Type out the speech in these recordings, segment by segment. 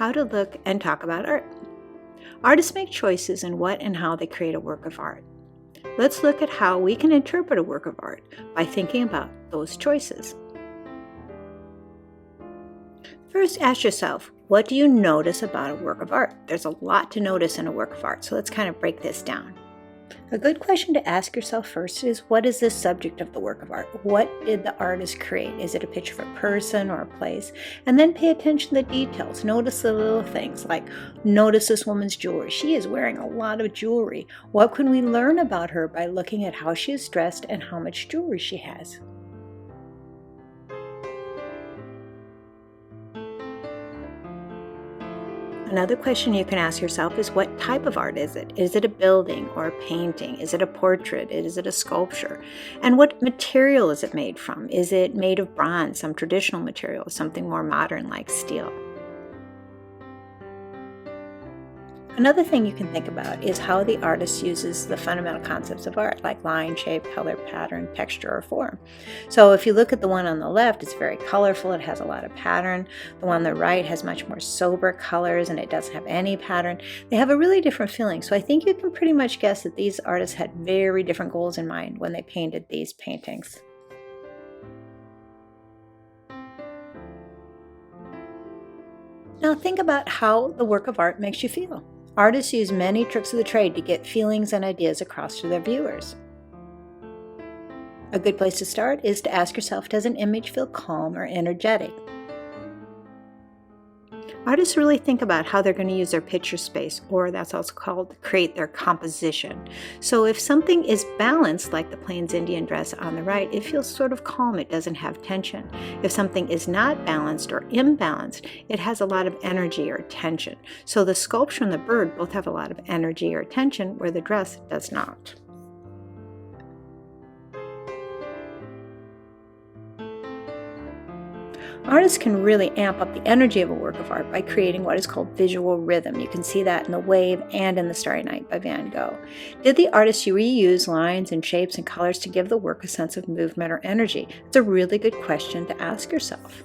how to look and talk about art. Artists make choices in what and how they create a work of art. Let's look at how we can interpret a work of art by thinking about those choices. First, ask yourself, what do you notice about a work of art? There's a lot to notice in a work of art, so let's kind of break this down. A good question to ask yourself first is, what is the subject of the work of art? What did the artist create? Is it a picture of a person or a place? And then pay attention to the details. Notice the little things, like notice this woman's jewelry. She is wearing a lot of jewelry. What can we learn about her by looking at how she is dressed and how much jewelry she has? Another question you can ask yourself is, what type of art is it? Is it a building or a painting? Is it a portrait? Is it a sculpture? And what material is it made from? Is it made of bronze, some traditional material, something more modern like steel? Another thing you can think about is how the artist uses the fundamental concepts of art, like line, shape, color, pattern, texture, or form. So if you look at the one on the left, it's very colorful, it has a lot of pattern. The one on the right has much more sober colors and it doesn't have any pattern. They have a really different feeling. So I think you can pretty much guess that these artists had very different goals in mind when they painted these paintings. Now think about how the work of art makes you feel. Artists use many tricks of the trade to get feelings and ideas across to their viewers. A good place to start is to ask yourself, does an image feel calm or energetic? Artists really think about how they're going to use their picture space, or that's also called create their composition. So if something is balanced, like the Plains Indian dress on the right, it feels sort of calm, it doesn't have tension. If something is not balanced or imbalanced, it has a lot of energy or tension. So the sculpture and the bird both have a lot of energy or tension, where the dress does not. Artists can really amp up the energy of a work of art by creating what is called visual rhythm. You can see that in The Wave and in The Starry Night by Van Gogh. Did the artist reuse lines and shapes and colors to give the work a sense of movement or energy? It's a really good question to ask yourself.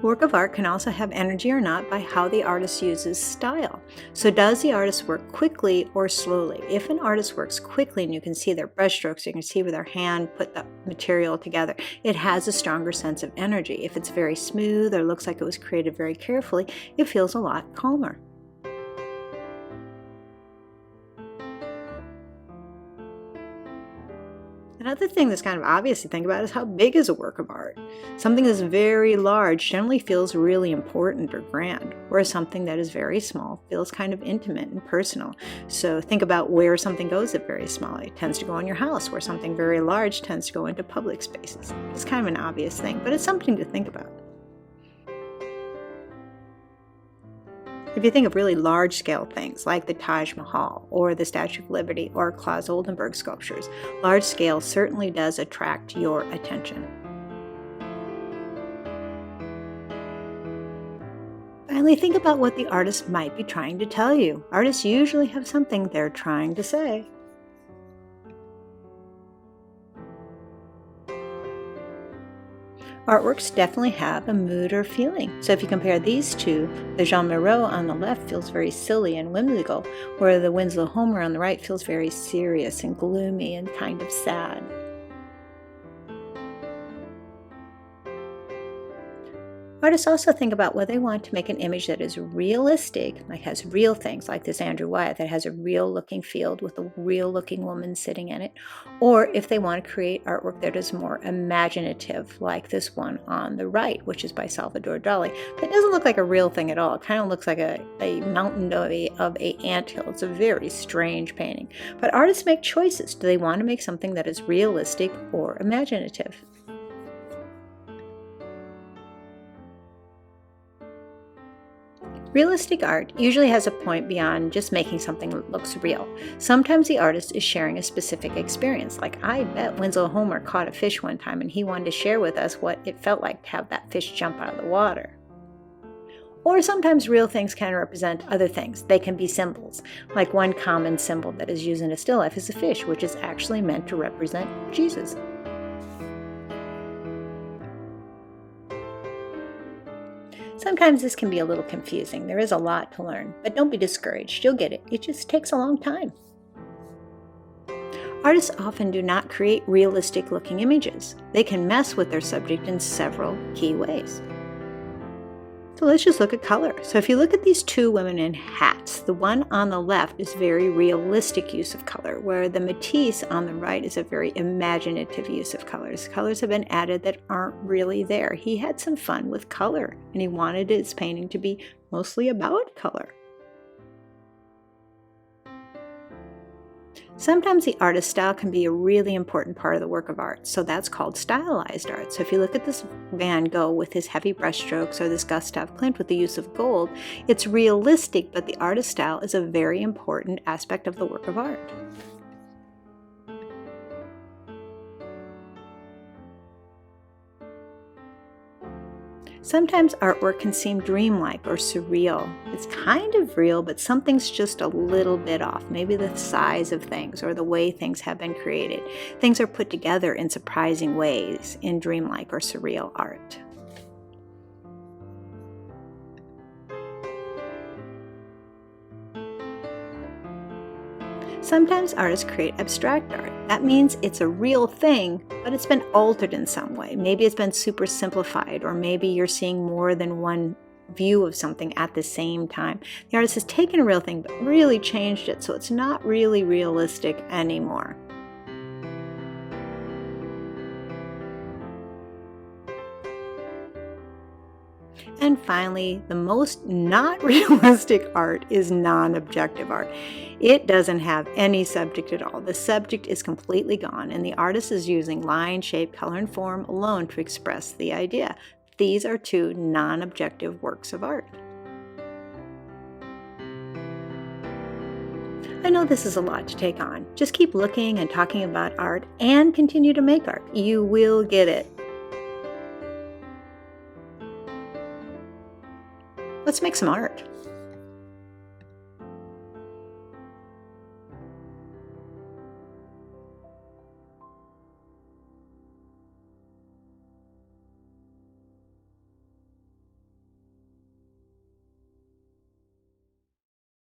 Work of art can also have energy or not by how the artist uses style. So does the artist work quickly or slowly? If an artist works quickly and you can see their brushstrokes, you can see where their hand put the material together, it has a stronger sense of energy. If it's very smooth or looks like it was created very carefully, it feels a lot calmer. Another thing that's kind of obvious to think about is, how big is a work of art? Something that's very large generally feels really important or grand, whereas something that is very small feels kind of intimate and personal. So think about where something goes that's very small. It tends to go in your house, where something very large tends to go into public spaces. It's kind of an obvious thing, but it's something to think about. If you think of really large-scale things like the Taj Mahal or the Statue of Liberty or Claes Oldenburg sculptures, large scale certainly does attract your attention. Finally, think about what the artist might be trying to tell you. Artists usually have something they're trying to say. Artworks definitely have a mood or feeling. So if you compare these two, the Jean Miro on the left feels very silly and whimsical, where the Winslow Homer on the right feels very serious and gloomy and kind of sad. Artists also think about whether they want to make an image that is realistic, like has real things, like this Andrew Wyatt that has a real looking field with a real looking woman sitting in it, or if they want to create artwork that is more imaginative, like this one on the right, which is by Salvador Dali. That doesn't look like a real thing at all. It kind of looks like a mountain of a anthill. It's a very strange painting. But artists make choices. Do they want to make something that is realistic or imaginative? Realistic art usually has a point beyond just making something that looks real. Sometimes the artist is sharing a specific experience. Like, I bet Winslow Homer caught a fish one time and he wanted to share with us what it felt like to have that fish jump out of the water. Or sometimes real things can represent other things. They can be symbols, like one common symbol that is used in a still life is a fish, which is actually meant to represent Jesus. Sometimes this can be a little confusing. There is a lot to learn, but don't be discouraged. You'll get it. It just takes a long time. Artists often do not create realistic-looking images. They can mess with their subject in several key ways. So let's just look at color. So if you look at these two women in hats, the one on the left is very realistic use of color, where the Matisse on the right is a very imaginative use of colors. Colors have been added that aren't really there. He had some fun with color, and he wanted his painting to be mostly about color. Sometimes the artist style can be a really important part of the work of art, so that's called stylized art. So if you look at this Van Gogh with his heavy brushstrokes or this Gustav Klimt with the use of gold, it's realistic, but the artist style is a very important aspect of the work of art. Sometimes artwork can seem dreamlike or surreal. It's kind of real, but something's just a little bit off. Maybe the size of things or the way things have been created. Things are put together in surprising ways in dreamlike or surreal art. Sometimes artists create abstract art. That means it's a real thing, but it's been altered in some way. Maybe it's been super simplified, or maybe you're seeing more than one view of something at the same time. The artist has taken a real thing, but really changed it, so it's not really realistic anymore. And finally, the most not realistic art is non-objective art. It doesn't have any subject at all. The subject is completely gone, and the artist is using line, shape, color, and form alone to express the idea. These are two non-objective works of art. I know this is a lot to take on. Just keep looking and talking about art and continue to make art. You will get it. Let's make some art.